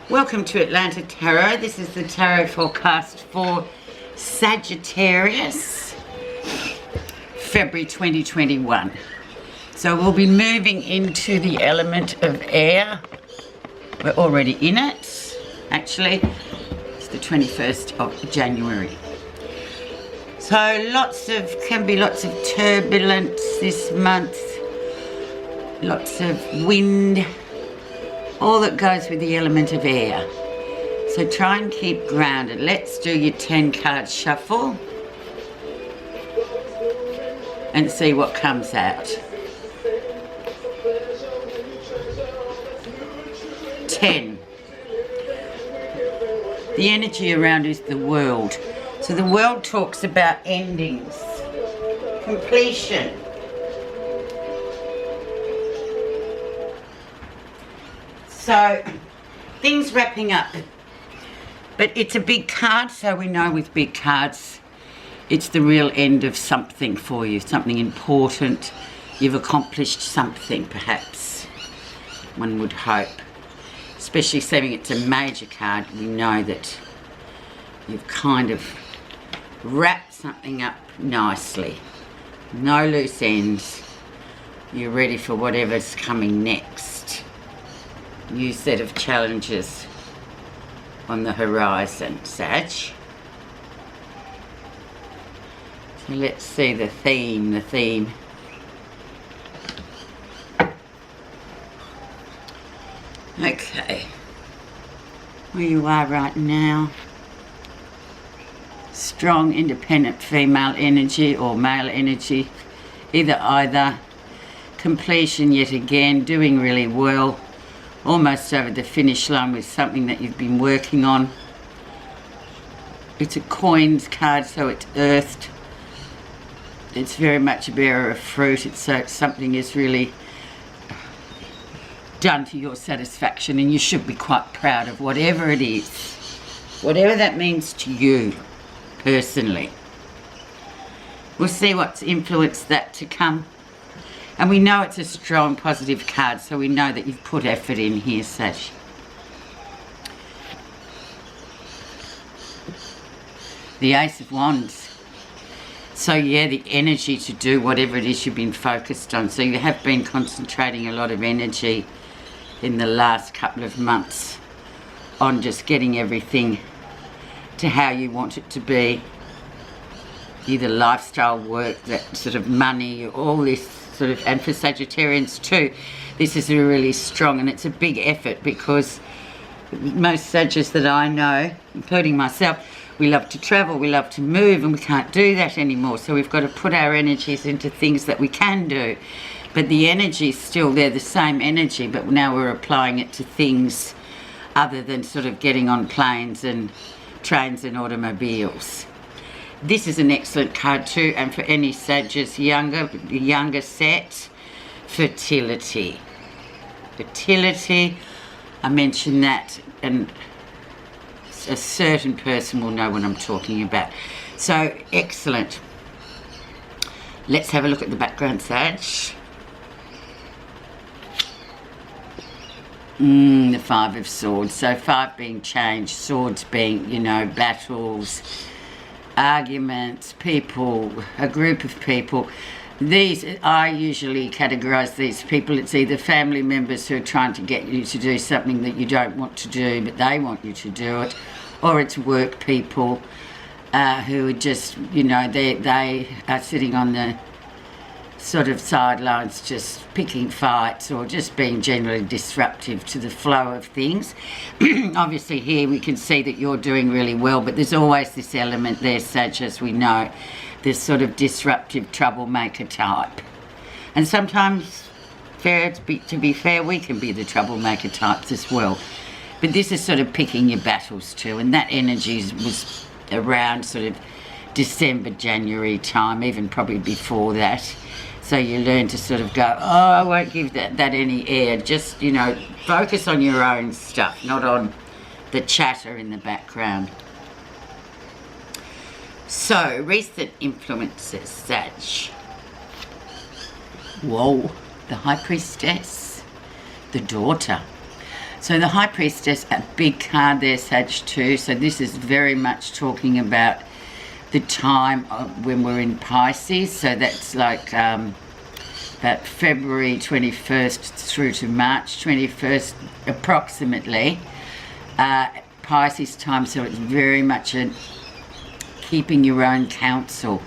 Welcome to Atlanta Tarot. This is the tarot forecast for Sagittarius, February 2021. So we'll be moving into the element of air. We're already in it, actually. It's the 21st of January. So can be lots of turbulence this month, lots of wind, all that goes with the element of air. So try and keep grounded. Let's do your 10 card shuffle and see what comes out. 10. The energy around is the world. So the world talks about endings, completion. So, things wrapping up. But it's a big card, so we know with big cards, it's the real end of something for you, something important. You've accomplished something, perhaps, one would hope. Especially seeing it's a major card, we know that you've kind of wrapped something up nicely. No loose ends. You're ready for whatever's coming next. New set of challenges on the horizon, Sag. So let's see the theme, Okay, where you are right now. Strong, independent female energy or male energy, either. Completion yet again, doing really well. Almost over the finish line with something that you've been working on. It's a coins card, so it's earthed. It's very much a bearer of fruit. It's something is really done to your satisfaction, and you should be quite proud of whatever it is. Whatever that means to you, personally. We'll see what's influenced that to come. And we know it's a strong, positive card, so we know that you've put effort in here, Sash. The Ace of Wands. So yeah, the energy to do whatever it is you've been focused on. So you have been concentrating a lot of energy in the last couple of months on just getting everything to how you want it to be. Either lifestyle, work, that sort of money, all this sort of, and for Sagittarians too, this is a really strong, and it's a big effort because most Sagittarians that I know, including myself, we love to travel, we love to move, and we can't do that anymore. So we've got to put our energies into things that we can do. But the energy's still there, the same energy, but now we're applying it to things other than sort of getting on planes and trains and automobiles. This is an excellent card too, and for any Sagittarius younger set, fertility. Fertility, I mentioned that, and a certain person will know what I'm talking about. So, excellent. Let's have a look at the background, Sag. The Five of Swords. So 5 being change, swords being, you know, battles, arguments, people, a group of people. These, I usually categorise these people, it's either family members who are trying to get you to do something that you don't want to do, but they want you to do it, or it's work people who are just, you know, they are sitting on the sort of sidelines just picking fights or just being generally disruptive to the flow of things. Obviously here we can see that you're doing really well, but there's always this element there, Sag, as we know, this sort of disruptive troublemaker type. And sometimes, to be fair, we can be the troublemaker types as well. But this is sort of picking your battles too, and that energy was around sort of December, January time, even probably before that. So you learn to sort of go, oh, I won't give that any air. Just, you know, focus on your own stuff, not on the chatter in the background. So, recent influences, Sag. Whoa, the High Priestess, the daughter. So the High Priestess, a big card there, Sag too. So this is very much talking about the time of when we're in Pisces. So that's like that February 21st through to March 21st approximately. Pisces time, so it's very much a keeping your own counsel,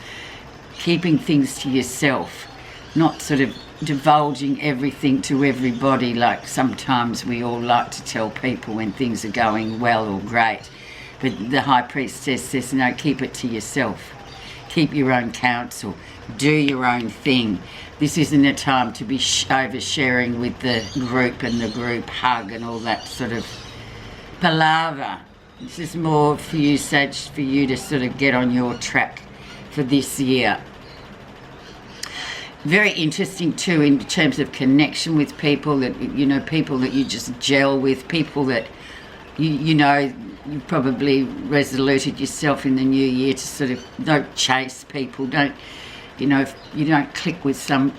keeping things to yourself, not sort of divulging everything to everybody like sometimes we all like to tell people when things are going well or great. But the High Priestess says, no, keep it to yourself. Keep your own counsel. Do your own thing. This isn't a time to be oversharing with the group and the group hug and all that sort of palaver. This is more for you, Sag, for you to sort of get on your track for this year. Very interesting too in terms of connection with people that, you know, people that you just gel with, people that, you know, you probably resoluted yourself in the new year to sort of don't chase people, don't, you know, if you don't click with some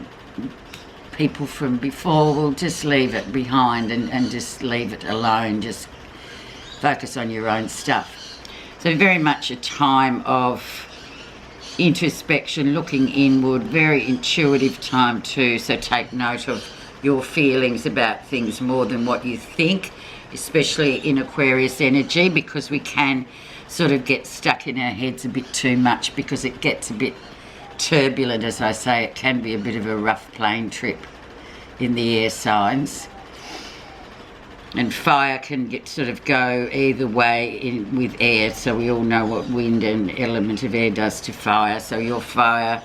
people from before, well, just leave it behind and just leave it alone, just focus on your own stuff. So very much a time of introspection, looking inward, very intuitive time too, so take note of your feelings about things more than what you think, especially in Aquarius energy, because we can sort of get stuck in our heads a bit too much because it gets a bit turbulent, as I say. It can be a bit of a rough plane trip in the air signs. And fire can get sort of go either way with air, so we all know what wind and element of air does to fire. So you're fire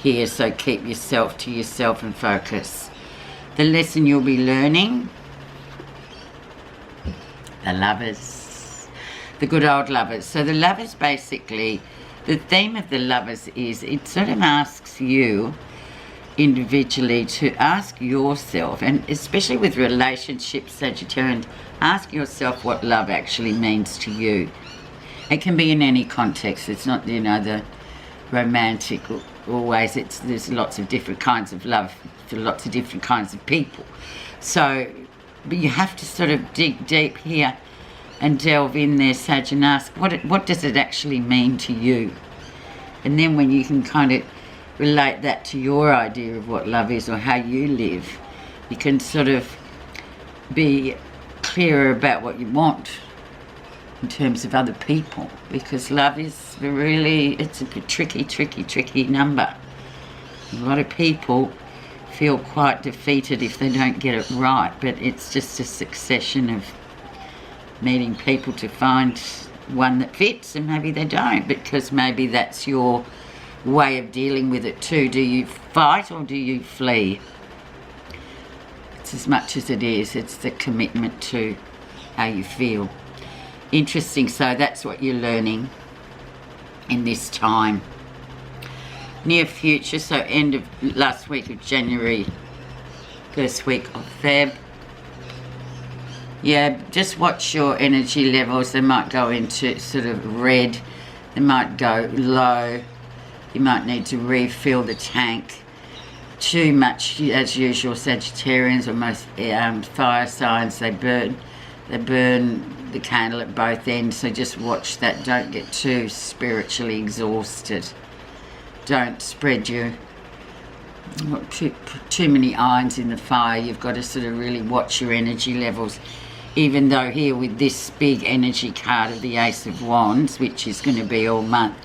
here, so keep yourself to yourself and focus. The lesson you'll be learning, the Lovers, the good old Lovers. So the Lovers, basically, the theme of the Lovers is it sort of asks you individually to ask yourself, and especially with relationships, Sagittarians, ask yourself what love actually means to you. It can be in any context. It's not, you know, the romantic always. There's lots of different kinds of love for lots of different kinds of people. So, but you have to sort of dig deep here and delve in there, Sag, and ask what does it actually mean to you? And then when you can kind of relate that to your idea of what love is or how you live, you can sort of be clearer about what you want in terms of other people, because love is really, it's a tricky number. A lot of people feel quite defeated if they don't get it right, but it's just a succession of meeting people to find one that fits, and maybe they don't, because maybe that's your way of dealing with it too. Do you fight or do you flee? It's as much as it is, it's the commitment to how you feel. Interesting. So that's what you're learning in this time. Near future, so end of last week of January, first week of Feb. Yeah, just watch your energy levels. They might go into sort of red, they might go low. You might need to refill the tank. Too much, as usual, Sagittarians or most fire signs, they burn the candle at both ends. So just watch that. Don't get too spiritually exhausted. Don't spread your too many irons in the fire. You've got to sort of really watch your energy levels. Even though here with this big energy card of the Ace of Wands, which is going to be all month,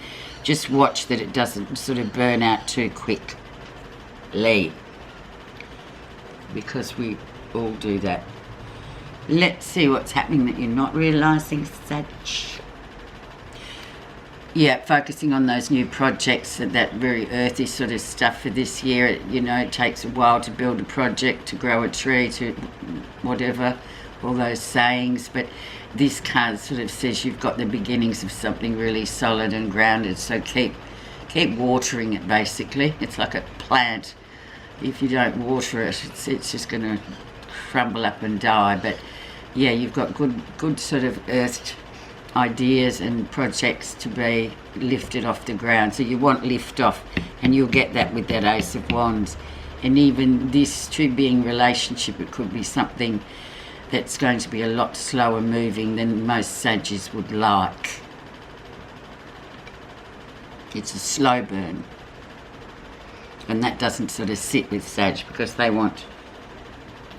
just watch that it doesn't sort of burn out too quickly, because we all do that. Let's see what's happening that you're not realising, Sag. Yeah, focusing on those new projects and that very earthy sort of stuff for this year. You know, it takes a while to build a project, to grow a tree, to whatever, all those sayings, but this card sort of says you've got the beginnings of something really solid and grounded, so keep watering it, basically. It's like a plant. If you don't water it, it's just going to crumble up and die. But yeah, you've got good sort of earthed ideas and projects to be lifted off the ground. So you want lift off, and you'll get that with that Ace of Wands. And even this too being relationship, it could be something that's going to be a lot slower moving than most Sages would like. It's a slow burn. And that doesn't sort of sit with Sag because they want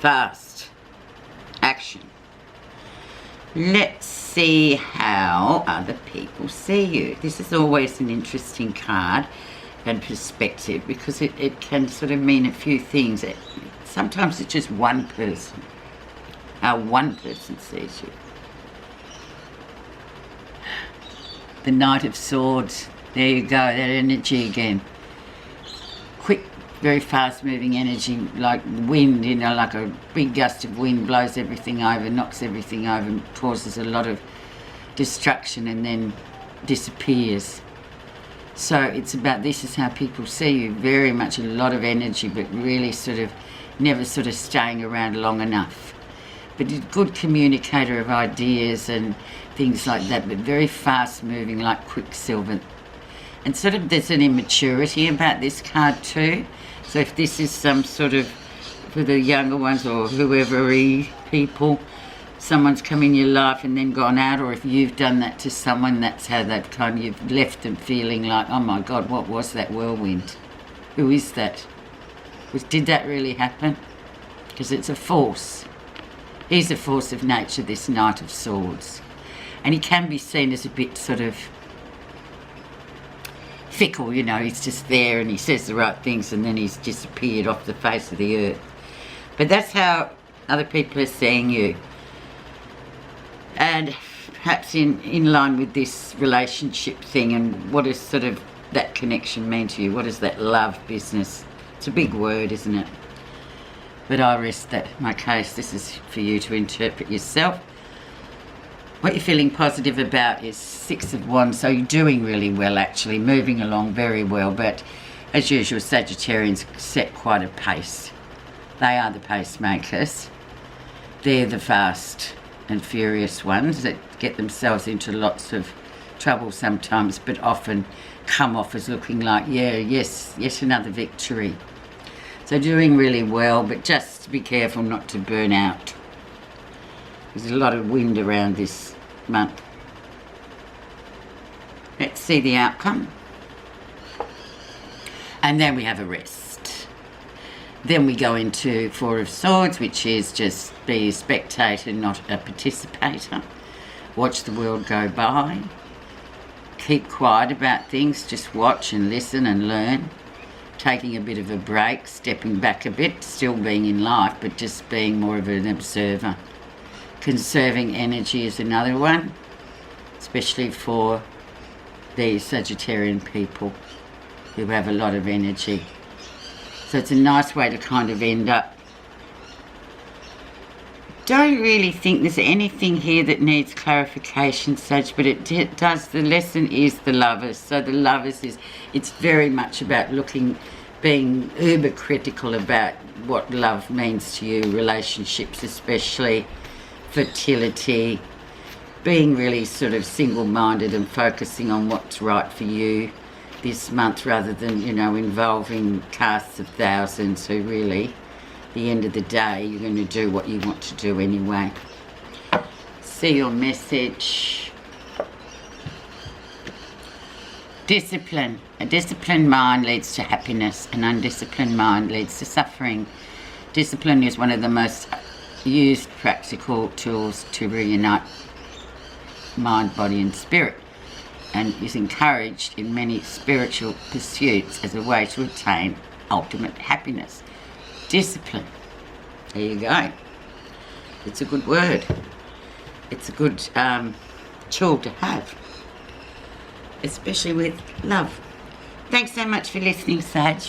fast action. Let's see how other people see you. This is always an interesting card and perspective because it can sort of mean a few things. Sometimes it's just one person, how one person sees you. The Knight of Swords, there you go, that energy again. Quick, very fast moving energy, like wind, you know, like a big gust of wind blows everything over, knocks everything over, causes a lot of destruction and then disappears. So it's about, this is how people see you, very much a lot of energy, but really sort of never sort of staying around long enough. But a good communicator of ideas and things like that, but very fast moving like quicksilver. And sort of there's an immaturity about this card too. So if this is some sort of, for the younger ones or whoever people, someone's come in your life and then gone out, or if you've done that to someone, that's how that kind of, you've left them feeling like, oh my God, what was that whirlwind? Who is that? Did that really happen? Because it's a force. He's a force of nature, this Knight of Swords. And he can be seen as a bit sort of fickle, you know, he's just there and he says the right things and then he's disappeared off the face of the earth. But that's how other people are seeing you. And perhaps in line with this relationship thing, and what does sort of that connection mean to you? What is that love business? It's a big word, isn't it? But I rest that my case. This is for you to interpret yourself. What you're feeling positive about is Six of Wands, so you're doing really well actually, moving along very well, but as usual Sagittarians set quite a pace. They are the pacemakers. They're the fast and furious ones that get themselves into lots of trouble sometimes, but often come off as looking like, yeah, yes, yet another victory. So doing really well, but just be careful not to burn out. There's a lot of wind around this month. Let's see the outcome. And then we have a rest. Then we go into Four of Swords, which is just be a spectator, not a participator. Watch the world go by. Keep quiet about things, just watch and listen and learn. Taking a bit of a break, stepping back a bit, still being in life, but just being more of an observer. Conserving energy is another one, especially for the Sagittarian people who have a lot of energy. So it's a nice way to kind of end up. Don't really think there's anything here that needs clarification, Sag, but it does. The lesson is the Lovers. So the Lovers is, it's very much about being uber critical about what love means to you, relationships especially, fertility, being really sort of single-minded and focusing on what's right for you this month rather than, you know, involving casts of thousands who really, at the end of the day, you're going to do what you want to do anyway. See your message. Discipline. A disciplined mind leads to happiness. An undisciplined mind leads to suffering. Discipline is one of the most used practical tools to reunite mind, body and spirit, and is encouraged in many spiritual pursuits as a way to attain ultimate happiness. Discipline. There you go. It's a good word. It's a good tool to have, especially with love. Thanks so much for listening, Sag.